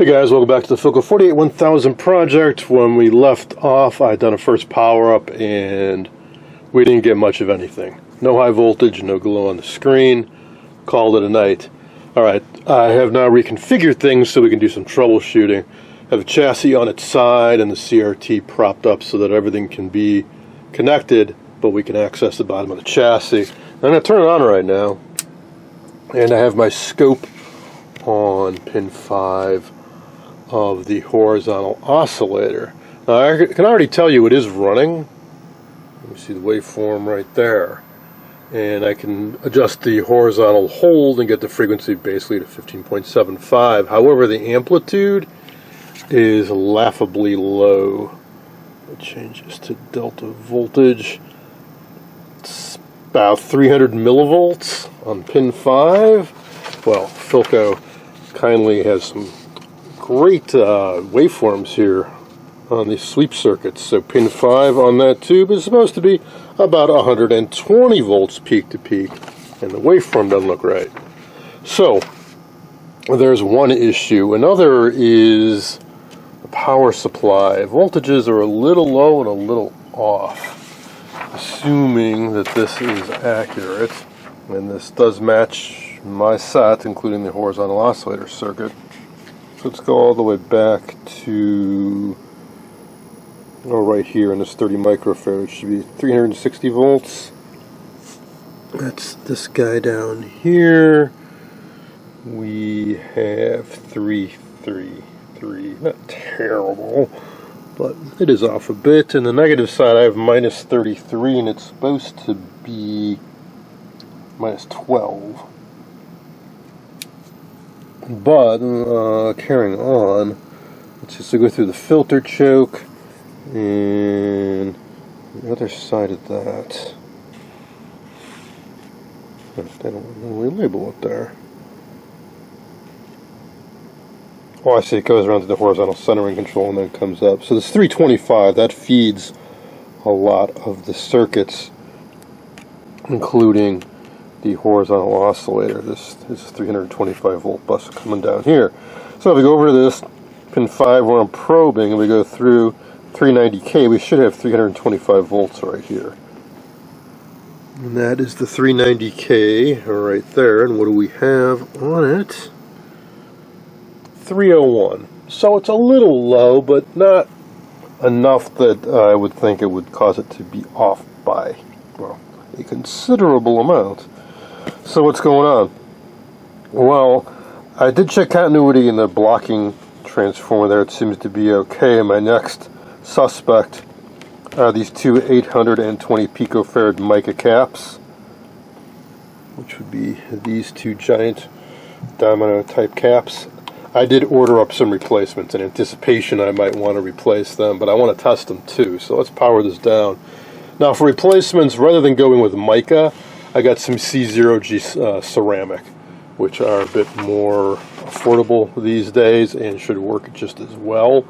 Hey guys, welcome back to the Philco 48-1000 project. When we left off, I had done a first power up and we didn't get much of anything. No high voltage, no glow on the screen. Called it a night. Alright, I have now reconfigured things so we can do some troubleshooting. I have a chassis on its side and the CRT propped up so that everything can be connected, but we can access the bottom of the chassis. I'm going to turn it on right now, and I have my scope on pin 5 of the horizontal oscillator. Now I can already tell you it is running. You see the waveform right there. And I can adjust the horizontal hold and get the frequency basically to 15.75. However, the amplitude is laughably low. It changes to delta voltage. It's about 300 millivolts on pin 5. Well, Philco kindly has some great waveforms here on these sweep circuits. So pin 5 on that tube is supposed to be about 120 volts peak to peak, and the waveform doesn't look right. So there's one issue. Another is the power supply. Voltages are a little low and a little off. Assuming that this is accurate, and this does match my set, including the horizontal oscillator circuit. So let's go all the way back to, right here in this 30 microfarad. It should be 360 volts. That's this guy down here. We have 333. Not terrible, but it is off a bit. And the negative side, I have minus 33, and it's supposed to be minus 12. But carrying on, let's just go through the filter choke and the other side of that. They don't really label it there. Oh, I see. It goes around to the horizontal centering control and then comes up. So this 325, that feeds a lot of the circuits, including the horizontal oscillator. This is 325 volt bus coming down here. So if we go over to this pin 5 where I'm probing and we go through 390K, we should have 325 volts right here. And that is the 390K right there. And what do we have on it? 301. So it's a little low, but not enough that I would think it would cause it to be off by, well, a considerable amount. So what's going on? Well, I did check continuity in the blocking transformer there. It seems to be okay. My next suspect are these two 820 picofarad mica caps, which would be these two giant domino type caps. I did order up some replacements in anticipation I might want to replace them, but I want to test them too. So let's power this down. Now for replacements, rather than going with mica, I got some C0G ceramic, which are a bit more affordable these days and should work just as well.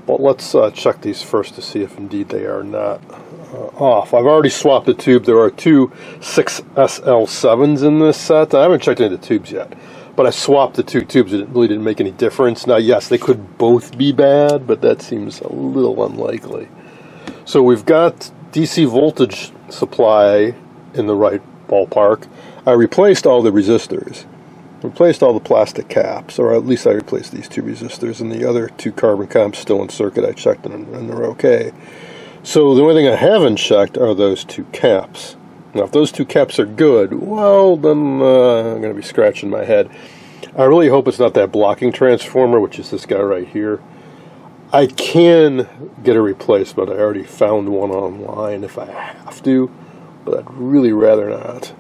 But let's check these first to see if indeed they are not off. I've already swapped the tube. There are two 6SL7s in this set. I haven't checked any of the tubes yet, but I swapped the two tubes. It really didn't make any difference. Now, yes, they could both be bad, but that seems a little unlikely. So we've got DC voltage supply in the right ballpark. I replaced all the resistors, replaced all the plastic caps, or at least I replaced these two resistors, and the other two carbon comps still in circuit. I checked them and they're okay. So the only thing I haven't checked are those two caps. Now if those two caps are good, well then I'm going to be scratching my head. I really hope it's not that blocking transformer, which is this guy right here. I can get a replacement. I already found one online if I have to, but I'd really rather not.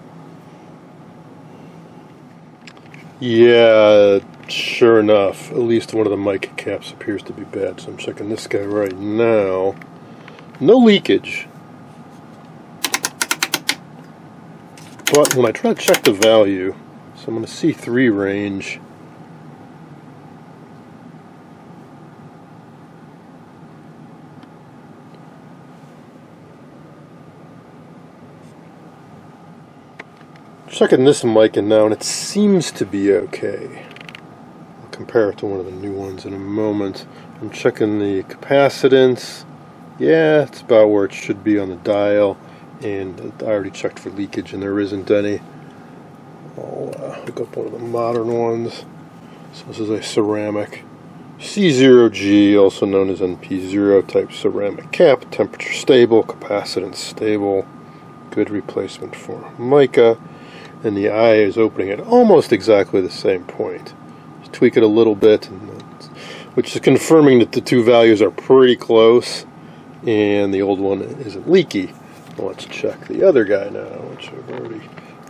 Yeah, sure enough, at least one of the mica caps appears to be bad, so I'm checking this guy right now. No leakage. But when I try to check the value, so I'm going to see C3 range. Checking this mic now, and it seems to be okay. compare it to one of the new ones in a moment. I'm checking the capacitance. Yeah, it's about where it should be on the dial, and I already checked for leakage and there isn't any. I'll hook up one of the modern ones. So this is a ceramic C0G, also known as NP0 type ceramic cap, temperature stable, capacitance stable, good replacement for mica, and the eye is opening at almost exactly the same point. Just tweak it a little bit, which is confirming that the two values are pretty close, and the old one isn't leaky. Let's check the other guy now, which I've already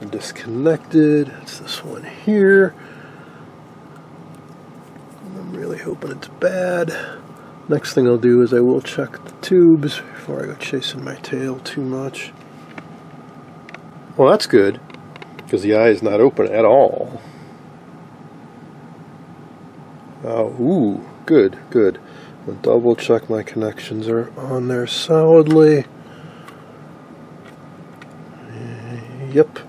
disconnected. It's this one here. I'm really hoping it's bad. Next thing I'll do is I will check the tubes before I go chasing my tail too much. Well, that's good, because the eye is not open at all. Ooh, good, good. I'll double check my connections are on there solidly. Yep.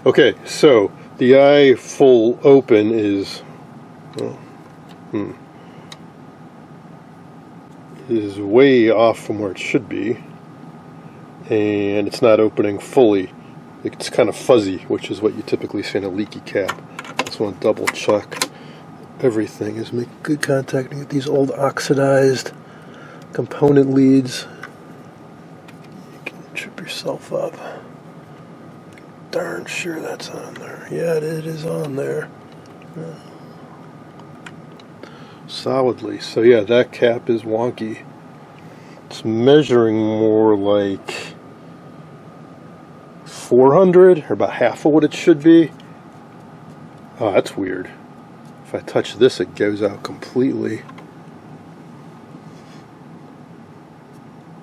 Okay, so the eye full open is is way off from where it should be, and it's not opening fully. It's kind of fuzzy, which is what you typically see in a leaky cap. I just want to double check everything is making good contact and get these old oxidized component leads. You can trip yourself up. Darn sure that's on there. Yeah, it is on there. Solidly. So yeah, that cap is wonky. It's measuring more like 400, or about half of what it should be. Oh, that's weird. If I touch this, it goes out completely.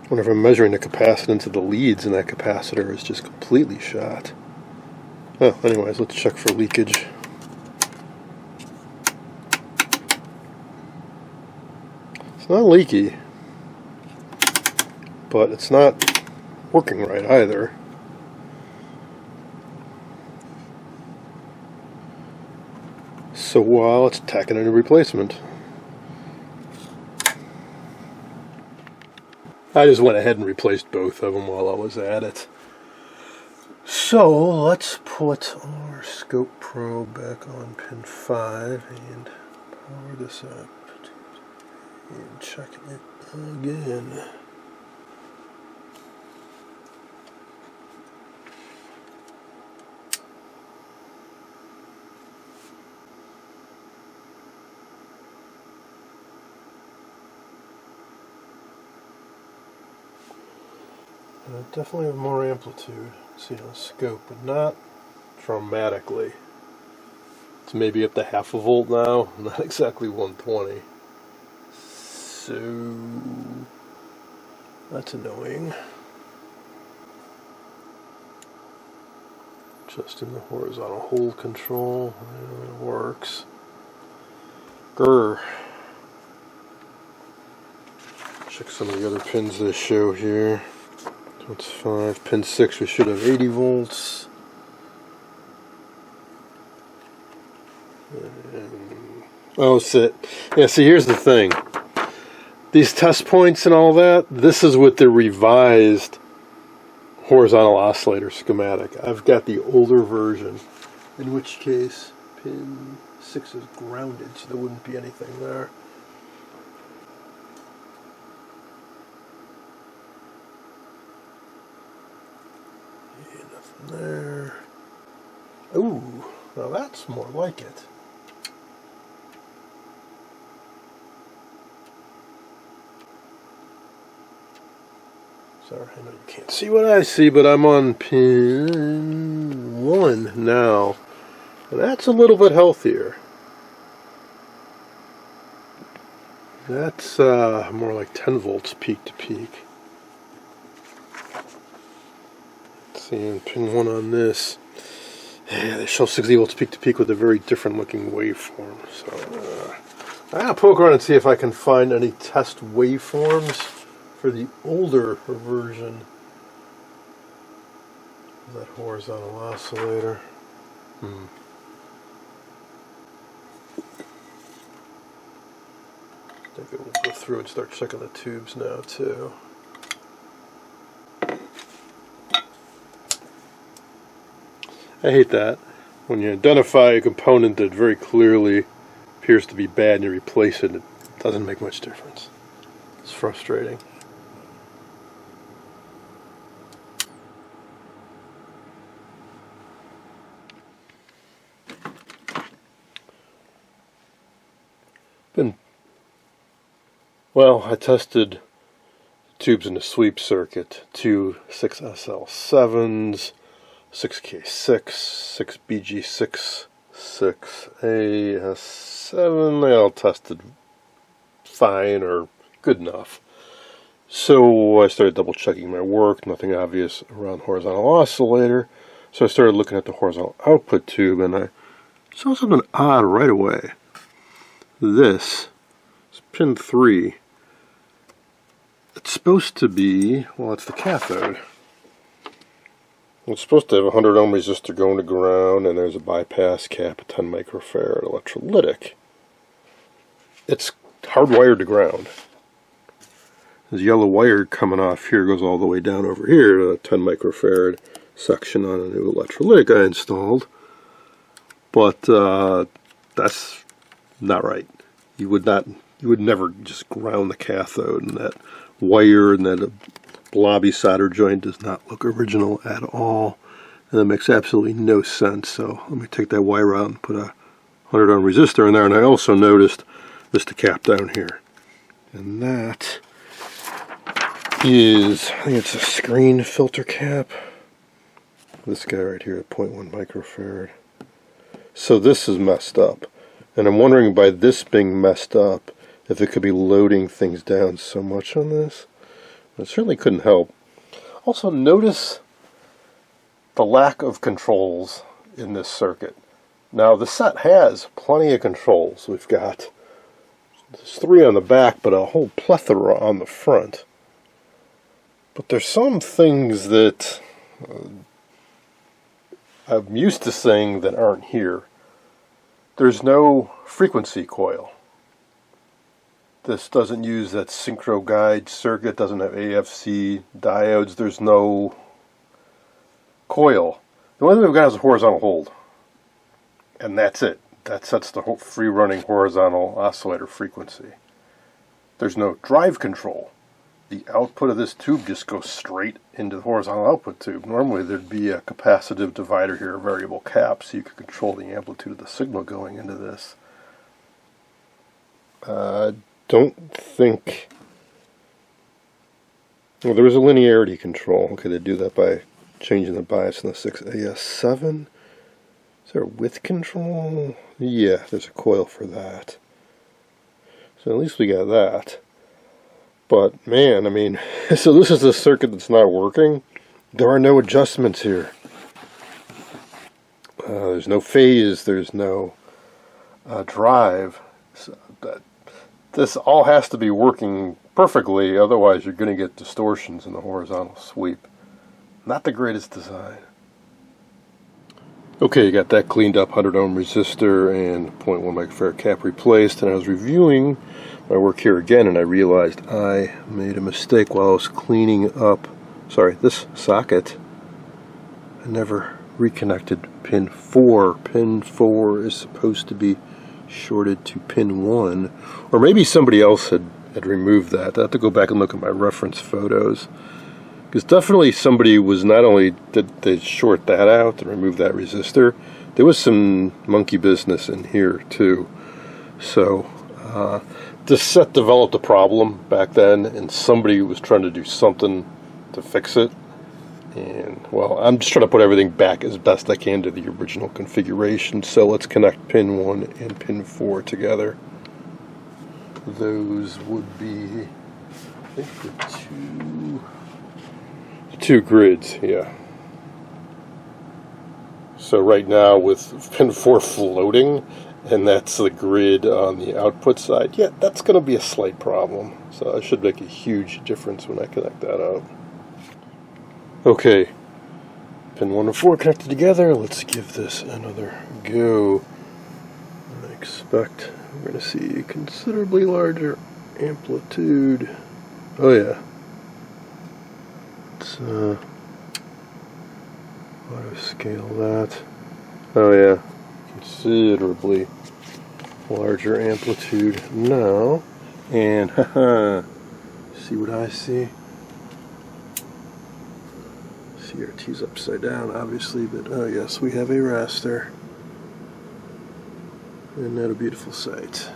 I wonder if I'm measuring the capacitance of the leads and that capacitor is just completely shot. Oh, anyways, let's check for leakage. It's not leaky, but it's not working right either. So while it's tacking in a replacement. I just went ahead and replaced both of them while I was at it. So let's put our scope probe back on pin 5 and power this up and check it again. Definitely have more amplitude, see on the scope, but not dramatically. It's maybe up to half a volt now, not exactly 120. So that's annoying. Adjusting the horizontal hold control, it works. Grr. Check some of the other pins they show here. That's 5. Pin 6, we should have 80 volts. Oh, sit. Yeah, see, here's the thing. These test points and all that, this is with the revised horizontal oscillator schematic. I've got the older version, in which case pin 6 is grounded, so there wouldn't be anything there. There. Ooh, now that's more like it. Sorry, I know you can't see what I see, but I'm on pin 1 now. And that's a little bit healthier. That's more like 10 volts peak to peak. And pin 1 on this. Yeah, they show 60 volts peak to peak with a very different looking waveform. So I'm gonna poke around and see if I can find any test waveforms for the older version of that horizontal oscillator. I think we'll go through and start checking the tubes now too. I hate that. When you identify a component that very clearly appears to be bad and you replace it, it doesn't make much difference. It's frustrating. Well, I tested tubes in the sweep circuit, two 6SL7s, 6K6, 6BG6, 6AS7, they all tested fine or good enough. So I started double checking my work, nothing obvious around horizontal oscillator. So I started looking at the horizontal output tube and I saw something odd right away. This is pin 3. It's supposed to be, well, it's the cathode. It's supposed to have a 100 ohm resistor going to ground, and there's a bypass cap, a 10 microfarad electrolytic. It's hardwired to ground. There's a yellow wire coming off here, goes all the way down over here to a 10 microfarad section on a new electrolytic I installed. But that's not right. You would never just ground the cathode, and that wire and that blobby solder joint does not look original at all, and it makes absolutely no sense. So let me take that wire out and put a 100 ohm resistor in there. And I also noticed this the cap down here, and that is, I think it's a screen filter cap. This guy right here at 0.1 microfarad. So this is messed up, and I'm wondering by this being messed up if it could be loading things down so much on this. It certainly couldn't help. Also notice the lack of controls in this circuit. Now the set has plenty of controls. We've got, there's 3 on the back, but a whole plethora on the front. But there's some things that I'm used to saying that aren't here. There's no frequency coil. This doesn't use that synchro guide circuit, doesn't have AFC diodes, there's no coil. The only thing we've got is a horizontal hold. And that's it. That sets the free running horizontal oscillator frequency. There's no drive control. The output of this tube just goes straight into the horizontal output tube. Normally there'd be a capacitive divider here, a variable cap, so you could control the amplitude of the signal going into this. Don't think, well, there was a linearity control. Okay, they do that by changing the bias in the 6AS7. Is there a width control? Yeah, there's a coil for that. So at least we got that. But man, I mean, so this is the circuit that's not working. There are no adjustments here. There's no phase, there's no drive. So this all has to be working perfectly, otherwise you're going to get distortions in the horizontal sweep. Not the greatest design. Okay, you got that cleaned up, 100 ohm resistor and 0.1 microfarad cap replaced, and I was reviewing my work here again and I realized I made a mistake while I was cleaning up, this socket. I never reconnected pin 4. Pin 4 is supposed to be shorted to pin 1, or maybe somebody else had removed that. I have to go back and look at my reference photos, because definitely somebody was, not only did they short that out and remove that resistor, there was some monkey business in here too. So this set developed a problem back then, and somebody was trying to do something to fix it. And, well, I'm just trying to put everything back as best I can to the original configuration. So let's connect pin 1 and pin 4 together. Those would be, I think, the two grids, yeah. So right now with pin 4 floating, and that's the grid on the output side, yeah, that's going to be a slight problem. So it should make a huge difference when I connect that up. Okay, pin 1 and 4 connected together. Let's give this another go. I expect we're going to see considerably larger amplitude. Oh yeah. Let's auto scale that. Oh yeah. Considerably larger amplitude now. And haha. See what I see? CRT's upside down, obviously, but oh yes, we have a raster. Isn't that a beautiful sight?